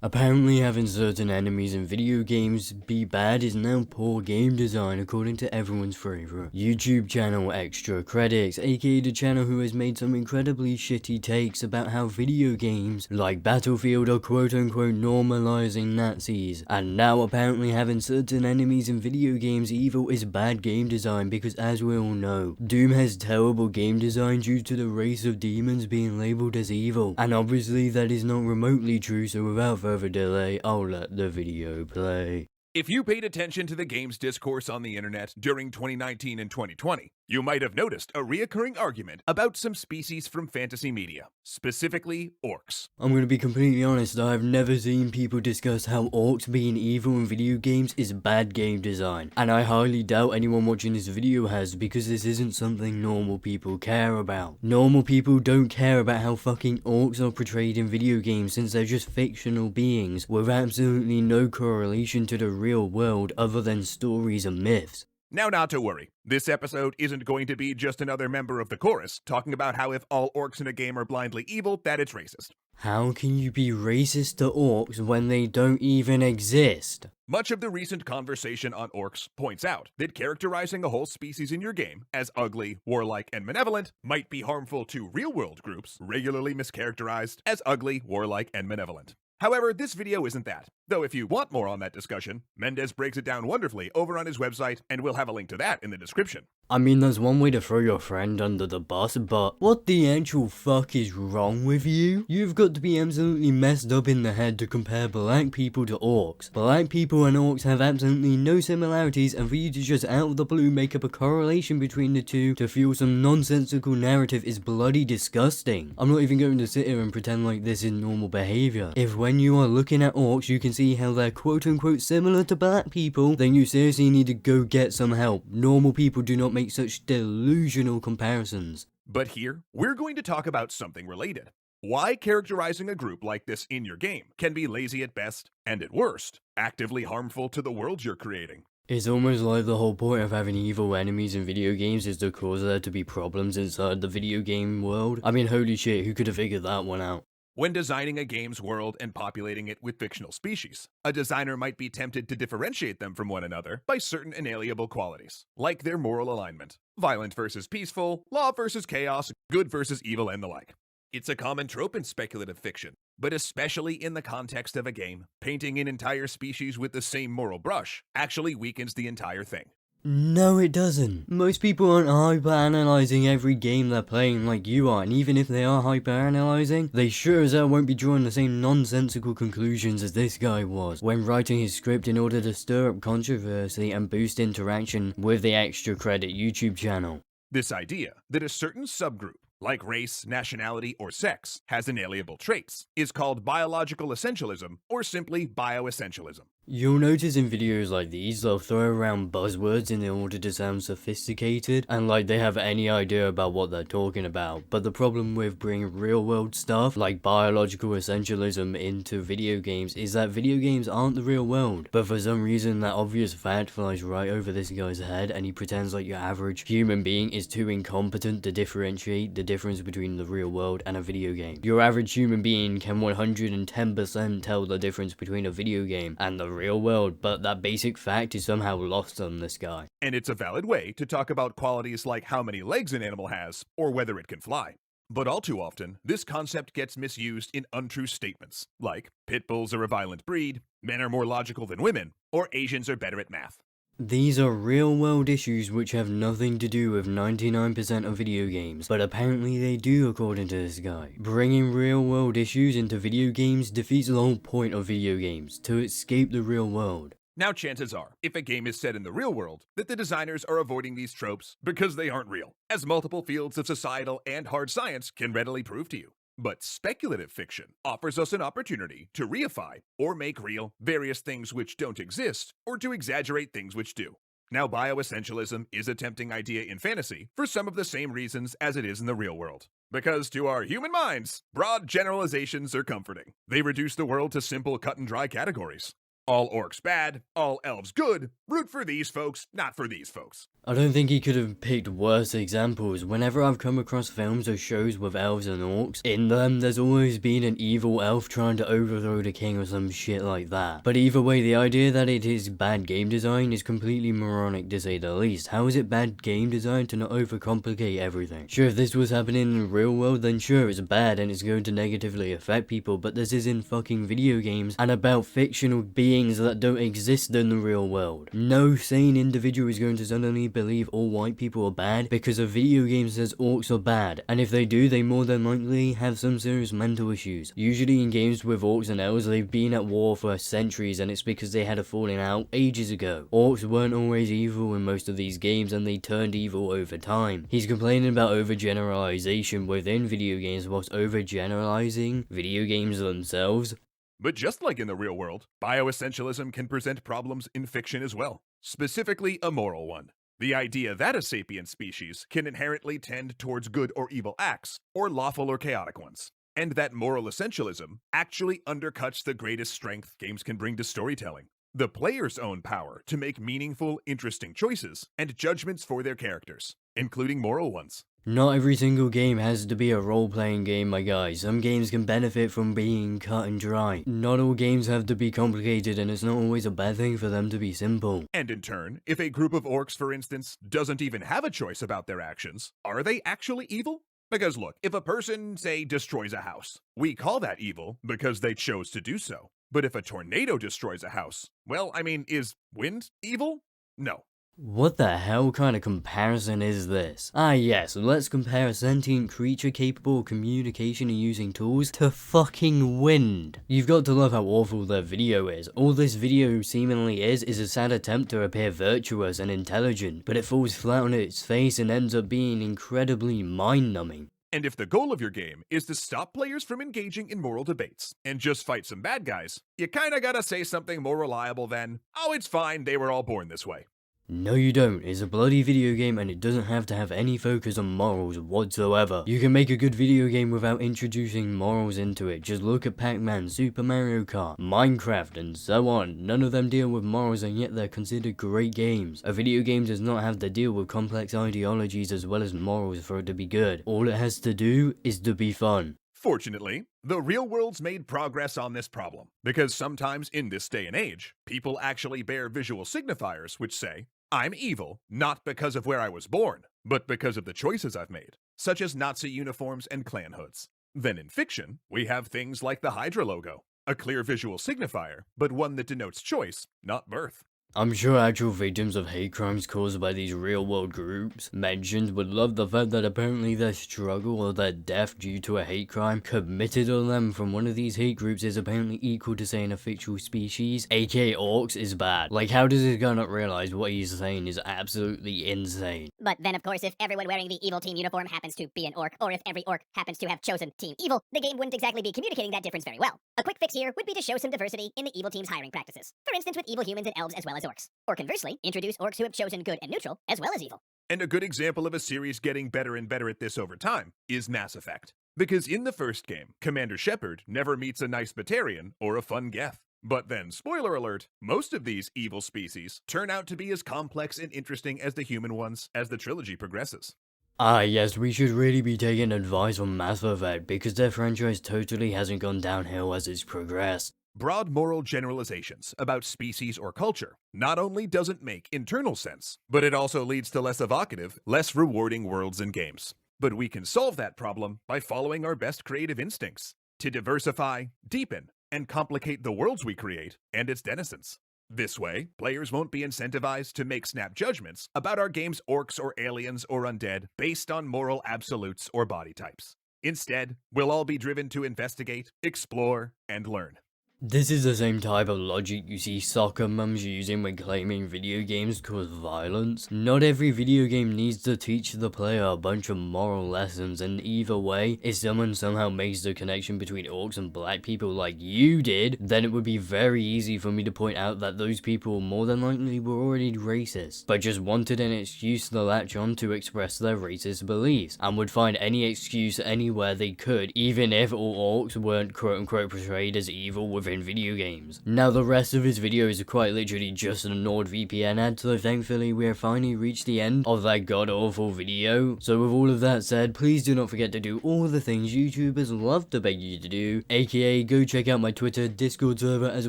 Apparently having certain enemies in video games be bad is now poor game design according to everyone's favourite YouTube channel Extra Credits, aka the channel who has made some incredibly shitty takes about how video games like Battlefield are quote unquote normalizing Nazis, and now apparently having certain enemies in video games evil is bad game design because, as we all know, Doom has terrible game design due to the race of demons being labelled as evil, and obviously that is not remotely true, so without further delay, I'll let the video play. If you paid attention to the game's discourse on the internet during 2019 and 2020, you might have noticed a reoccurring argument about some species from fantasy media, specifically orcs. I'm gonna be completely honest, I've never seen people discuss how orcs being evil in video games is bad game design, and I highly doubt anyone watching this video has, because this isn't something normal people care about. Normal people don't care about how fucking orcs are portrayed in video games, since they're just fictional beings with absolutely no correlation to the real world other than stories and myths. Now, not to worry, this episode isn't going to be just another member of the chorus talking about how if all orcs in a game are blindly evil, that it's racist. How can you be racist to orcs when they don't even exist? Much of the recent conversation on orcs points out that characterizing a whole species in your game as ugly, warlike, and malevolent might be harmful to real-world groups regularly mischaracterized as ugly, warlike, and malevolent. However, this video isn't that, though if you want more on that discussion, Mendez breaks it down wonderfully over on his website, and we'll have a link to that in the description. I mean, there's one way to throw your friend under the bus, but what the actual fuck is wrong with you? You've got to be absolutely messed up in the head to compare black people to orcs. Black people and orcs have absolutely no similarities, and for you to just out of the blue make up a correlation between the two to fuel some nonsensical narrative is bloody disgusting. I'm not even going to sit here and pretend like this is normal behavior. If when you are looking at orcs you can see how they're quote unquote similar to black people, then you seriously need to go get some help. Normal people do not make such delusional comparisons. But here, we're going to talk about something related. Why characterizing a group like this in your game can be lazy at best, and at worst, actively harmful to the world you're creating. It's almost like the whole point of having evil enemies in video games is to cause there to be problems inside the video game world. I mean, holy shit, who could have figured that one out? When designing a game's world and populating it with fictional species, a designer might be tempted to differentiate them from one another by certain inalienable qualities, like their moral alignment, violent versus peaceful, law versus chaos, good versus evil, and the like. It's a common trope in speculative fiction, but especially in the context of a game, painting an entire species with the same moral brush actually weakens the entire thing. No, it doesn't. Most people aren't hyper-analyzing every game they're playing like you are, and even if they are hyper-analyzing, they sure as hell won't be drawing the same nonsensical conclusions as this guy was when writing his script in order to stir up controversy and boost interaction with the Extra Credit YouTube channel. This idea that a certain subgroup, like race, nationality, or sex, has inalienable traits, is called biological essentialism, or simply bioessentialism. You'll notice in videos like these, they'll throw around buzzwords in order to sound sophisticated, and like they have any idea about what they're talking about. But the problem with bringing real world stuff, like biological essentialism, into video games is that video games aren't the real world. But for some reason, that obvious fact flies right over this guy's head, and he pretends like your average human being is too incompetent to differentiate the difference between the real world and a video game. Your average human being can 110% tell the difference between a video game and the real world, but that basic fact is somehow lost on this guy. And it's a valid way to talk about qualities like how many legs an animal has, or whether it can fly. But all too often, this concept gets misused in untrue statements, like pit bulls are a violent breed, men are more logical than women, or Asians are better at math. These are real world issues which have nothing to do with 99% of video games, but apparently they do according to this guy. Bringing real world issues into video games defeats the whole point of video games, to escape the real world. Now chances are, if a game is set in the real world, that the designers are avoiding these tropes because they aren't real, as multiple fields of societal and hard science can readily prove to you. But speculative fiction offers us an opportunity to reify or make real various things which don't exist, or to exaggerate things which do. Now, bioessentialism is a tempting idea in fantasy for some of the same reasons as it is in the real world. Because to our human minds, broad generalizations are comforting. They reduce the world to simple cut and dry categories. All orcs bad, all elves good, root for these folks, not for these folks. I don't think he could have picked worse examples. Whenever I've come across films or shows with elves and orcs, in them there's always been an evil elf trying to overthrow the king or some shit like that. But either way, the idea that it is bad game design is completely moronic to say the least. How is it bad game design to not overcomplicate everything? Sure, if this was happening in the real world, then sure, it's bad and it's going to negatively affect people, but this is in fucking video games and about fictional beings that don't exist in the real world. No sane individual is going to suddenly believe all white people are bad because a video game says orcs are bad, and if they do, they more than likely have some serious mental issues. Usually in games with orcs and elves, they've been at war for centuries, and it's because they had a falling out ages ago. Orcs weren't always evil in most of these games, and they turned evil over time. He's complaining about overgeneralization within video games whilst overgeneralizing video games themselves. But just like in the real world, bioessentialism can present problems in fiction as well, specifically a moral one. The idea that a sapient species can inherently tend towards good or evil acts, or lawful or chaotic ones, and that moral essentialism actually undercuts the greatest strength games can bring to storytelling: the player's own power to make meaningful, interesting choices and judgments for their characters, including moral ones. Not every single game has to be a role-playing game, my guys. Some games can benefit from being cut and dry. Not all games have to be complicated, and it's not always a bad thing for them to be simple. And in turn, if a group of orcs, for instance, doesn't even have a choice about their actions, are they actually evil? Because look, if a person, say, destroys a house, we call that evil because they chose to do so. But if a tornado destroys a house, well, I mean, is wind evil? No. What the hell kind of comparison is this? Ah yes, let's compare a sentient creature capable of communication and using tools to fucking wind. You've got to love how awful their video is. All this video seemingly is a sad attempt to appear virtuous and intelligent, but it falls flat on its face and ends up being incredibly mind-numbing. And if the goal of your game is to stop players from engaging in moral debates and just fight some bad guys, you kinda gotta say something more reliable than, oh, it's fine, they were all born this way. No you don't, it's a bloody video game and it doesn't have to have any focus on morals whatsoever. You can make a good video game without introducing morals into it. Just look at Pac-Man, Super Mario Kart, Minecraft and so on. None of them deal with morals and yet they're considered great games. A video game does not have to deal with complex ideologies as well as morals for it to be good. All it has to do is to be fun. Fortunately, the real world's made progress on this problem, because sometimes in this day and age, people actually bear visual signifiers which say, I'm evil, not because of where I was born, but because of the choices I've made, such as Nazi uniforms and clan hoods. Then in fiction, we have things like the Hydra logo, a clear visual signifier, but one that denotes choice, not birth. I'm sure actual victims of hate crimes caused by these real-world groups mentioned would love the fact that apparently their struggle or their death due to a hate crime committed on them from one of these hate groups is apparently equal to saying a fictional species, aka orcs, is bad. Like, how does this guy not realize what he's saying is absolutely insane? But then, of course, if everyone wearing the evil team uniform happens to be an orc, or if every orc happens to have chosen Team Evil, the game wouldn't exactly be communicating that difference very well. A quick fix here would be to show some diversity in the evil team's hiring practices. For instance, with evil humans and elves as well as orcs. Or conversely, introduce orcs who have chosen good and neutral, as well as evil. And a good example of a series getting better and better at this over time is Mass Effect. Because in the first game, Commander Shepard never meets a nice Batarian or a fun Geth. But then, spoiler alert, most of these evil species turn out to be as complex and interesting as the human ones as the trilogy progresses. Ah yes, we should really be taking advice on Mass Effect because their franchise totally hasn't gone downhill as it's progressed. Broad moral generalizations about species or culture not only doesn't make internal sense, but it also leads to less evocative, less rewarding worlds and games. But we can solve that problem by following our best creative instincts to diversify, deepen, and complicate the worlds we create and its denizens. This way, players won't be incentivized to make snap judgments about our game's orcs or aliens or undead based on moral absolutes or body types. Instead, we'll all be driven to investigate, explore, and learn. This is the same type of logic you see soccer mums using when claiming video games cause violence. Not every video game needs to teach the player a bunch of moral lessons, and either way, if someone somehow makes the connection between orcs and black people like you did, then it would be very easy for me to point out that those people more than likely were already racist, but just wanted an excuse to latch on to express their racist beliefs, and would find any excuse anywhere they could, even if all orcs weren't quote-unquote portrayed as evil with within video games. Now the rest of his video is quite literally just an NordVPN ad, so thankfully we have finally reached the end of that god awful video. So with all of that said, please do not forget to do all the things YouTubers love to beg you to do, aka go check out my Twitter, Discord server, as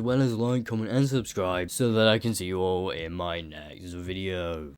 well as like, comment and subscribe so that I can see you all in my next video.